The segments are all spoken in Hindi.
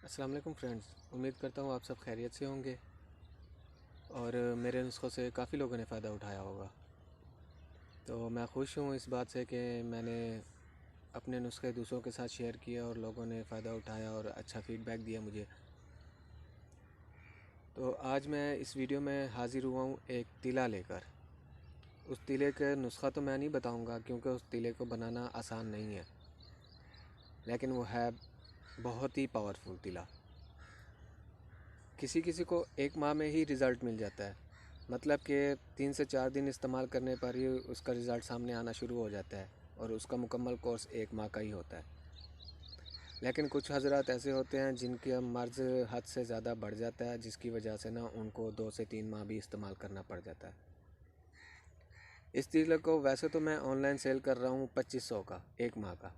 अस्सलाम वालेकुम फ्रेंड्स, उम्मीद करता हूँ आप सब खैरियत से होंगे और मेरे नुस्ख़ों से काफ़ी लोगों ने फ़ायदा उठाया होगा। तो मैं खुश हूँ इस बात से कि मैंने अपने नुस्खे दूसरों के साथ शेयर किए और लोगों ने फ़ायदा उठाया और अच्छा फ़ीडबैक दिया मुझे। तो आज मैं इस वीडियो में हाज़िर हुआ हूँ एक तिला लेकर। उस तिले का नुस्ख़ा तो मैं नहीं बताऊँगा क्योंकि उस तिले को बनाना आसान नहीं है, लेकिन वो है बहुत ही पावरफुल तिला। किसी किसी को 1 माह में ही रिज़ल्ट मिल जाता है, मतलब कि 3 से 4 दिन इस्तेमाल करने पर ही उसका रिज़ल्ट सामने आना शुरू हो जाता है और उसका मुकम्मल कोर्स 1 माह का ही होता है। लेकिन कुछ हज़रात ऐसे होते हैं जिनका मर्ज़ हद से ज़्यादा बढ़ जाता है, जिसकी वजह से ना उनको 2 से 3 माह भी इस्तेमाल करना पड़ जाता है। इस तिले को वैसे तो मैं ऑनलाइन सेल कर रहा हूँ 2500 का 1 माह का,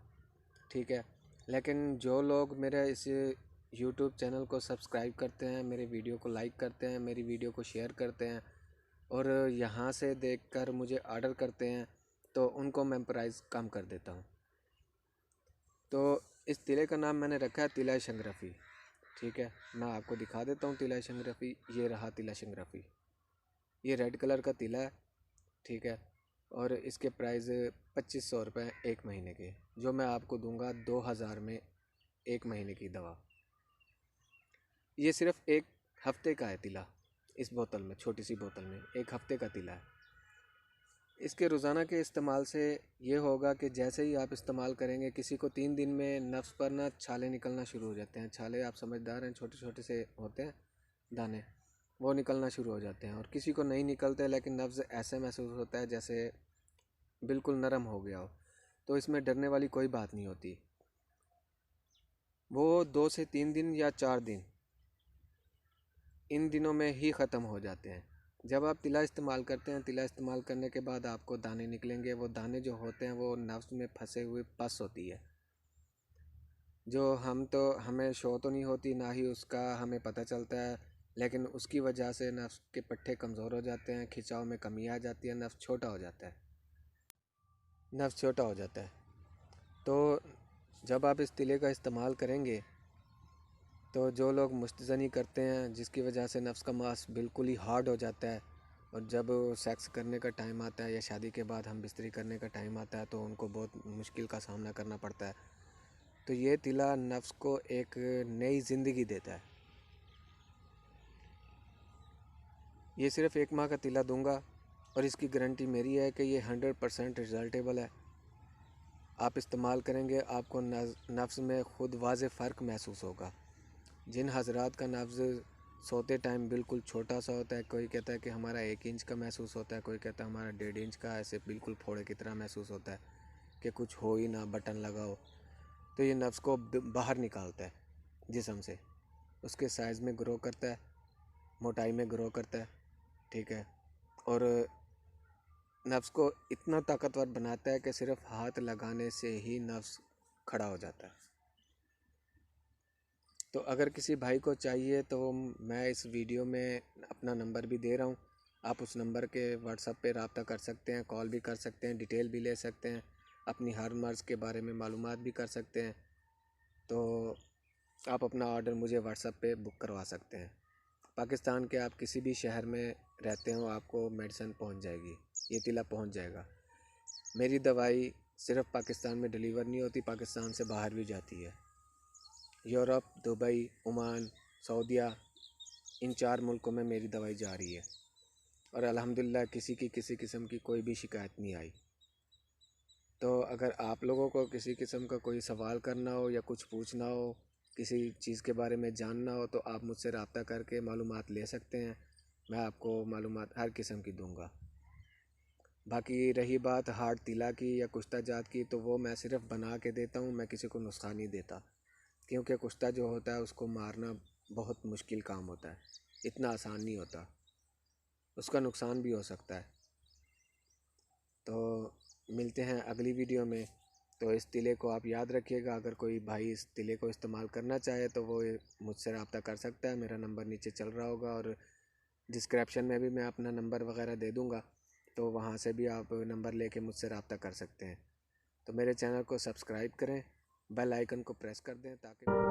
ठीक है। लेकिन जो लोग मेरे इस यूट्यूब चैनल को सब्सक्राइब करते हैं, मेरे वीडियो को लाइक करते हैं, मेरी वीडियो को शेयर करते हैं और यहाँ से देखकर मुझे ऑर्डर करते हैं, तो उनको मैं प्राइस कम कर देता हूँ। तो इस तिले का नाम मैंने रखा है तिला शंगरफ़ी, ठीक है। मैं आपको दिखा देता हूँ तिला शंगरफ़ी। ये रहा तिला शंगरफ़ी, ये रेड कलर का तिला है, ठीक है। और इसके प्राइस 2500 रुपये 1 महीने के, जो मैं आपको दूंगा 2000 में 1 महीने की दवा। ये सिर्फ़ 1 हफ़्ते का है तिला। इस बोतल में, छोटी सी बोतल में 1 हफ़्ते का तिला है। इसके रोज़ाना के इस्तेमाल से ये होगा कि जैसे ही आप इस्तेमाल करेंगे, किसी को 3 दिन में नफ्स पर ना छाले निकलना शुरू हो जाते हैं। छाले आप समझदार हैं, छोटे छोटे से होते हैं दाने, वो निकलना शुरू हो जाते हैं। और किसी को नहीं निकलते, लेकिन नफ्स ऐसे महसूस होता है जैसे बिल्कुल नरम हो गया हो। तो इसमें डरने वाली कोई बात नहीं होती। वो 2 से 3 दिन या 4 दिन, इन दिनों में ही ख़त्म हो जाते हैं। जब आप तिला इस्तेमाल करते हैं, तिला इस्तेमाल करने के बाद आपको दाने निकलेंगे। वो दाने जो होते हैं वो नफ्स में फंसे हुए पस होती है, जो हमें शो तो नहीं होती, ना ही उसका हमें पता चलता है, लेकिन उसकी वजह से नफ्स के पट्टे कमज़ोर हो जाते हैं, खिंचाव में कमी आ जाती है, नफ्स छोटा हो जाता है। नफ्स छोटा हो जाता है। तो जब आप इस तिले का इस्तेमाल करेंगे, तो जो लोग मुस्तज़नी करते हैं, जिसकी वजह से नफ्स का मांस बिल्कुल ही हार्ड हो जाता है, और जब सेक्स करने का टाइम आता है या शादी के बाद हम बिस्तरी करने का टाइम आता है, तो उनको बहुत मुश्किल का सामना करना पड़ता है। तो ये तिला नफ्स को एक नई ज़िंदगी देता है। ये सिर्फ़ 1 माह का तिला दूंगा और इसकी गारंटी मेरी है कि ये 100% रिज़ल्टेबल है। आप इस्तेमाल करेंगे, आपको नफ्स में ख़ुद वाज़े फ़र्क महसूस होगा। जिन हज़रात का नब्ज़ सोते टाइम बिल्कुल छोटा सा होता है, कोई कहता है कि हमारा 1 इंच का महसूस होता है, कोई कहता है हमारा 1.5 इंच का, ऐसे बिल्कुल फोड़े की तरह महसूस होता है कि कुछ हो ही ना, बटन लगाओ। तो ये नफ्स को बाहर निकालता है जिस्म से, उसके साइज़ में ग्रो करता है, मोटाई में ग्रो करता है, ठीक है। और नफ्स को इतना ताकतवर बनाता है कि सिर्फ हाथ लगाने से ही नफ्स खड़ा हो जाता है। तो अगर किसी भाई को चाहिए तो मैं इस वीडियो में अपना नंबर भी दे रहा हूँ। आप उस नंबर के व्हाट्सएप पे रब्ता कर सकते हैं, कॉल भी कर सकते हैं, डिटेल भी ले सकते हैं, अपनी हर मर्ज़ के बारे में मालूमात भी कर सकते हैं। तो आप अपना ऑर्डर मुझे व्हाट्सएप पे बुक करवा सकते हैं। पाकिस्तान के आप किसी भी शहर में रहते हो, आपको मेडिसिन पहुँच जाएगी, ये तिला पहुँच जाएगा। मेरी दवाई सिर्फ़ पाकिस्तान में डिलीवर नहीं होती, पाकिस्तान से बाहर भी जाती है। यूरोप, दुबई, ओमान, सऊदीया, इन 4 मुल्कों में मेरी दवाई जा रही है और अल्हम्दुलिल्लाह किसी किस्म की कोई भी शिकायत नहीं आई। तो अगर आप लोगों को किसी किस्म का कोई सवाल करना हो या कुछ पूछना हो, किसी चीज़ के बारे में जानना हो, तो आप मुझसे रब्ता करके मालूमात ले सकते हैं। मैं आपको मालूमात हर किस्म की दूँगा। बाकी रही बात हार्ड तिला की या कुश्ता जात की, तो वो मैं सिर्फ़ बना के देता हूँ, मैं किसी को नुस्खा नहीं देता। क्योंकि कुश्ता जो होता है उसको मारना बहुत मुश्किल काम होता है, इतना आसान नहीं होता, उसका नुकसान भी हो सकता है। तो मिलते हैं अगली वीडियो में। तो इस तिले को आप याद रखिएगा, अगर कोई भाई इस तिले को इस्तेमाल करना चाहे तो वो मुझसे रब्ता कर सकता है। मेरा नंबर नीचे चल रहा होगा और डिस्क्रिप्शन में भी मैं अपना नंबर वगैरह दे दूँगा, तो वहाँ से भी आप नंबर लेके मुझसे रब्ता कर सकते हैं। तो मेरे चैनल को सब्सक्राइब करें, बेल आइकन को प्रेस कर दें ताकि